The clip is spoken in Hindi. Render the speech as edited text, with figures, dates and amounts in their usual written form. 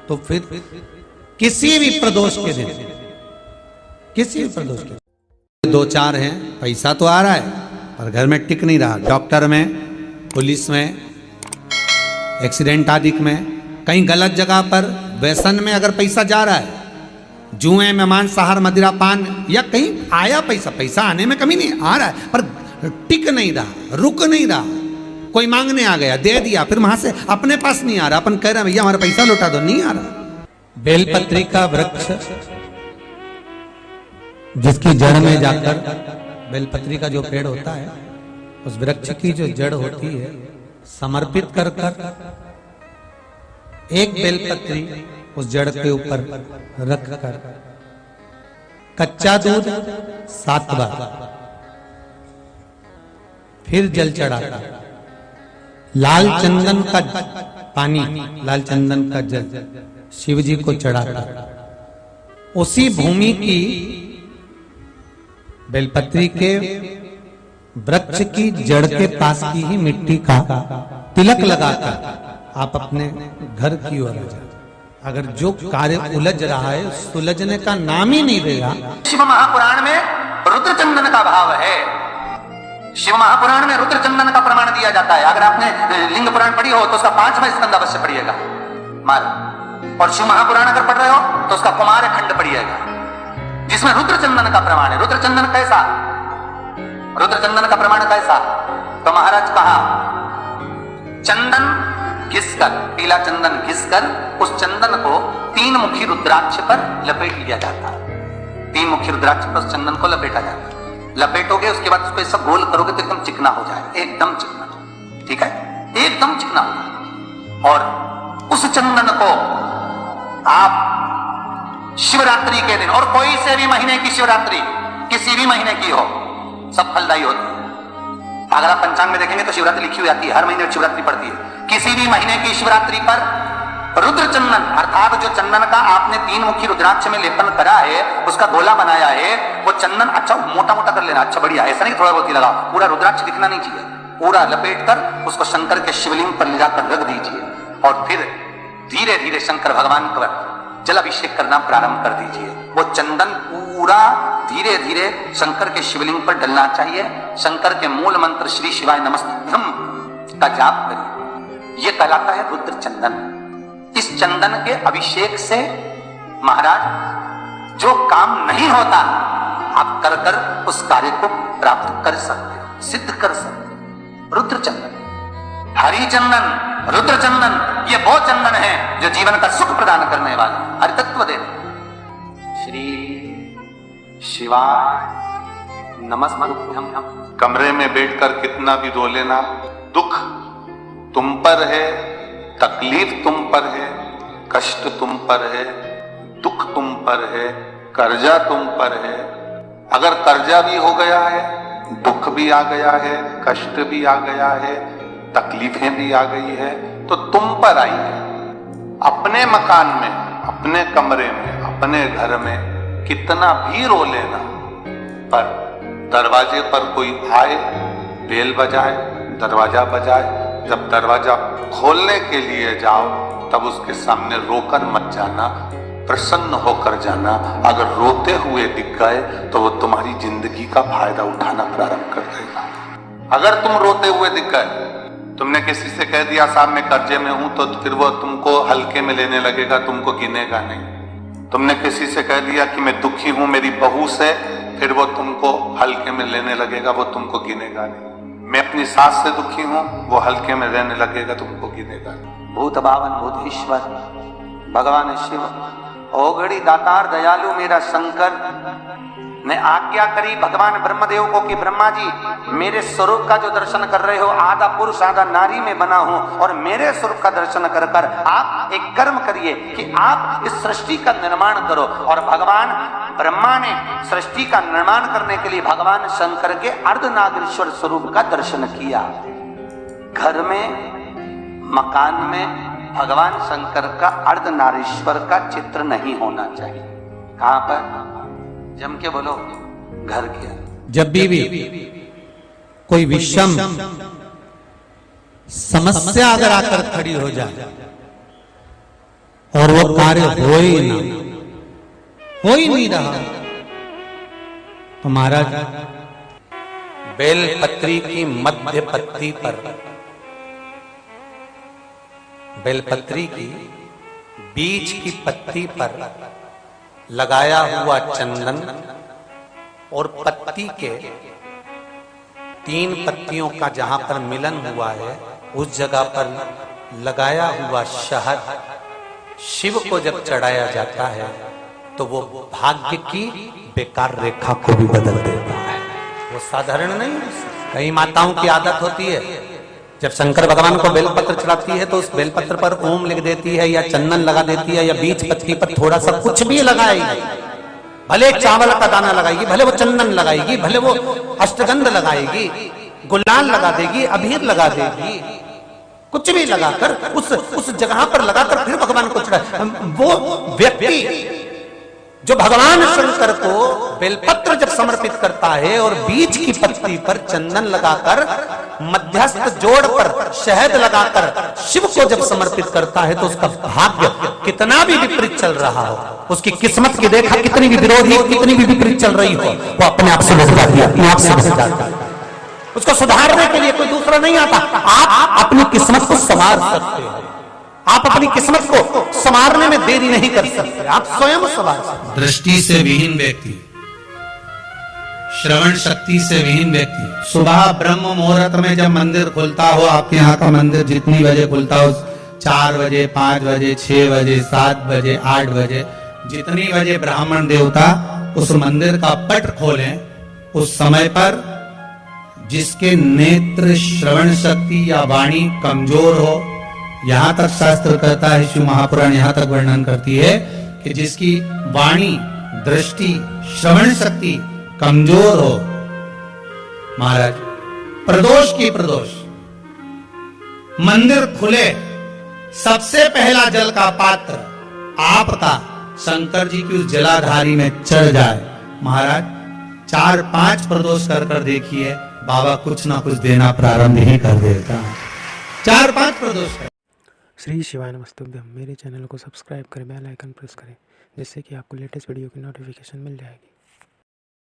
तो फिर किसी भी प्रदोष के दिन, किसी भी प्रदोष के दिन 2-4 हैं, पैसा तो आ रहा है पर घर में टिक नहीं रहा। डॉक्टर में, पुलिस में, एक्सीडेंट आदि में, कहीं गलत जगह पर व्यसन में अगर पैसा जा रहा है, जुए में, मांसाहार, मदिरा पान, या कहीं आया पैसा, पैसा आने में कमी नहीं, आ रहा है पर टिक नहीं रहा, रुक नहीं रहा। कोई मांगने आ गया, दे दिया, फिर वहां से अपने पास नहीं आ रहा, अपन कह रहे हैं भैया हमारा पैसा लौटा दो, नहीं आ रहा। बेलपत्री का वृक्ष जिसकी जड़ में जाकर, बेलपत्री का जो पेड़ होता है उस वृक्ष की जो जड़ होती है, समर्पित कर एक बेलपत्री उस जड़ के ऊपर रख कर कच्चा दूध 7 बार, फिर जल चढ़ाता, लाल चंदन का पानी, लाल चंदन का जल शिव जी को चढ़ाता, उसी भूमि की बेलपत्री के वृक्ष की जड़ के पास की ही मिट्टी का तिलक लगाकर आप अपने घर की ओर आ जाए। अगर जो कार्य उलझ रहा है सुलझने का नाम ही नहीं देगा। शिव महापुराण में रुद्र चंदन का भाव है। शिव महापुराण में रुद्र चंदन का प्रमाण दिया जाता है। अगर आपने लिंग पुराण पढ़ी हो तो उसका 5वां स्कंद अवश्य पढ़िएगा मार, और शिव महापुराण अगर पढ़ रहे हो तो उसका कुमार खंड पढ़िएगा, जिसमें रुद्र चंदन का प्रमाण है। रुद्र चंदन कैसा? रुद्र चंदन का प्रमाण कैसा? तो महाराज कहा, चंदन घिसकर, पीला चंदन घिसकर उस चंदन को 3 मुखी रुद्राक्ष पर लपेट लिया जाता है। 3 मुखी रुद्राक्ष पर उस चंदन को लपेटा जाता है। लपेटोगे उसके बाद उसको सब गोल करोगे तो एकदम चिकना हो जाए, एकदम चिकना, ठीक है, एकदम चिकना हो जाए। और उस चंदन को आप शिवरात्रि के दिन, और कोई से भी महीने की शिवरात्रि, किसी भी महीने की हो, सब फलदायी होती है। अगर आप पंचांग में देखेंगे तो शिवरात्रि लिखी हुई आती है, हर महीने शिवरात्रि पड़ती है। किसी भी महीने की शिवरात्रि पर रुद्र चंदन, अर्थात जो चंदन का आपने 3 मुखी रुद्राक्ष में लेपन करा है, उसका गोला बनाया है, वो चंदन अच्छा मोटा मोटा कर लेना, अच्छा बढ़िया, ऐसा नहीं थोड़ा बहुत ही लगा, पूरा रुद्राक्ष दिखना नहीं चाहिए। पूरा लपेट कर उसको शंकर के शिवलिंग पर ले जाकर रख दीजिए, और फिर धीरे धीरे शंकर भगवान का जल अभिषेक करना प्रारंभ कर दीजिए। वो चंदन पूरा धीरे धीरे शंकर के शिवलिंग पर डलना चाहिए। शंकर के मूल मंत्र श्री शिवाय नमस्तुभ्यं का जाप करिए, ये कहलाता है रुद्र चंदन। इस चंदन के अभिषेक से महाराज जो काम नहीं होता आप कर कर उस कार्य को प्राप्त कर सकते हो, सिद्ध कर सकते हो। रुद्र चंदन, हरि चंदन, रुद्र चंदन, ये वो चंदन है जो जीवन का सुख प्रदान करने वाला, हरि तत्व देते। श्री शिवाय नमस्तुभ्यं। कमरे में बैठकर कितना भी रो लेना, दुख तुम पर है, तकलीफ तुम पर है, कष्ट तुम पर है, दुख तुम पर है, कर्जा तुम पर है। अगर कर्जा भी हो गया है, दुख भी आ गया है, कष्ट भी आ गया है, तकलीफें भी आ गई है, तो तुम पर आई है। अपने मकान में, अपने कमरे में, अपने घर में कितना भी रो लेना, पर दरवाजे पर कोई आए, बेल बजाए, दरवाजा बजाए, जब दरवाजा खोलने के लिए जाओ तब उसके सामने रोकर मत जाना, प्रसन्न होकर जाना। अगर रोते हुए दिख गए तो वो तुम्हारी जिंदगी का फायदा उठाना प्रारंभ कर देगा। अगर तुम रोते हुए दिख गए, तुमने किसी से कह दिया साहब मैं कर्जे में हूं, तो फिर वो तुमको हल्के में लेने लगेगा, तुमको गिनेगा नहीं। तुमने किसी से कह दिया कि मैं दुखी हूं मेरी बहू से, फिर वो तुमको हल्के में लेने लगेगा, वो तुमको गिनेगा नहीं। मैं अपनी सास से दुखी हूं, वो हल्के में रहने लगेगा, तुमको गिनेगा नहीं। भूत भावन भूतेश्वर भगवान शिव, ओगड़ी दातार दयालु मेरा शंकर ने आज्ञा करी भगवान ब्रह्मदेव को कि ब्रह्मा जी मेरे स्वरूप का जो दर्शन कर रहे हो, आधा पुरुष आधा नारी में बना हूं, और मेरे स्वरूप का दर्शन कर कर आप एक कर्म करिए कि आप इस सृष्टि का निर्माण करो। और भगवान ब्रह्मा ने सृष्टि का निर्माण करने के लिए भगवान शंकर के अर्धनागेश्वर स्वरूप का दर्शन किया। घर में, मकान में भगवान शंकर का अर्धनारीश्वर का चित्र नहीं होना चाहिए। कहां पर? जम के बोलो, घर के। जब भी कोई विषम समस्या अगर आकर खड़ी हो जाए और वो कार्य हो ही नहीं रहा। तो महाराज बेलपत्री की मध्य पत्ती पर, बेलपत्री की बीच की पत्ती पर लगाया हुआ चंदन और पत्ती के 3 पत्तियों का जहां पर मिलन हुआ है उस जगह पर लगाया हुआ शहद शिव को जब चढ़ाया जाता है तो वो भाग्य की बेकार रेखा को भी बदल देता है। वो साधारण नहीं। कई माताओं की आदत होती है जब शंकर भगवान को बेलपत्र चढ़ाती है तो उस बेलपत्र पर ओम लिख देती है या चंदन लगा देती है या बीच पत्ती पर थोड़ा सा कुछ भी लगाएगी, भले चावल का दाना लगाएगी, भले वो चंदन लगाएगी, भले वो अष्टगंध लगाएगी, गुलाल लगा देगी, अबीर लगा देगी, कुछ भी लगाकर उस जगह पर लगाकर फिर भगवान को चढ़ा। वो व्यक्ति जो भगवान शंकर को बेलपत्र जब समर्पित करता है और बीच की पत्ती पर चंदन लगाकर मध्यस्थ जोड़ पर शहद लगाकर शिव को जब समर्पित करता है तो उसका भाग्य कितना भी विपरीत चल रहा हो, उसकी किस्मत की रेखा कितनी भी विरोधी, कितनी भी विपरीत चल रही हो, वो अपने आप से बच जाती है, अपने आप से बच जाती है। उसको सुधारने के लिए कोई दूसरा नहीं आता। आप अपनी किस्मत को संवार सकते हो, आप अपनी किस्मत को संवारने में देरी नहीं कर सकते, आप स्वयं संवार सकते। दृष्टि से विहीन व्यक्ति, श्रवण शक्ति से विहीन व्यक्ति, सुबह ब्रह्म मुहूर्त में जब मंदिर खुलता हो, आपके यहाँ का मंदिर जितनी बजे खुलता हो, 4 बजे, 5 बजे, 6 बजे, 7 बजे, 8 बजे, जितनी बजे ब्राह्मण देवता उस मंदिर का पट खोलें, उस समय पर जिसके नेत्र श्रवण शक्ति या वाणी कमजोर हो, यहां तक शास्त्र कहता है, शिव महापुराण यहां तक वर्णन करती है कि जिसकी वाणी, दृष्टि, श्रवण शक्ति कमजोर हो, महाराज प्रदोष की प्रदोष मंदिर खुले, सबसे पहला जल का पात्र आपका शंकर जी की उस जलाधारी में चढ़ जाए, महाराज 4-5 प्रदोष कर देखिए, बाबा कुछ ना कुछ देना प्रारंभ ही कर देता है। 4-5 प्रदोष। श्री शिवाय नमस्तुभ्यं। मेरे चैनल को सब्सक्राइब करें, बेल आइकन प्रेस करें, जिससे कि आपको लेटेस्ट वीडियो की नोटिफिकेशन मिल जाएगी।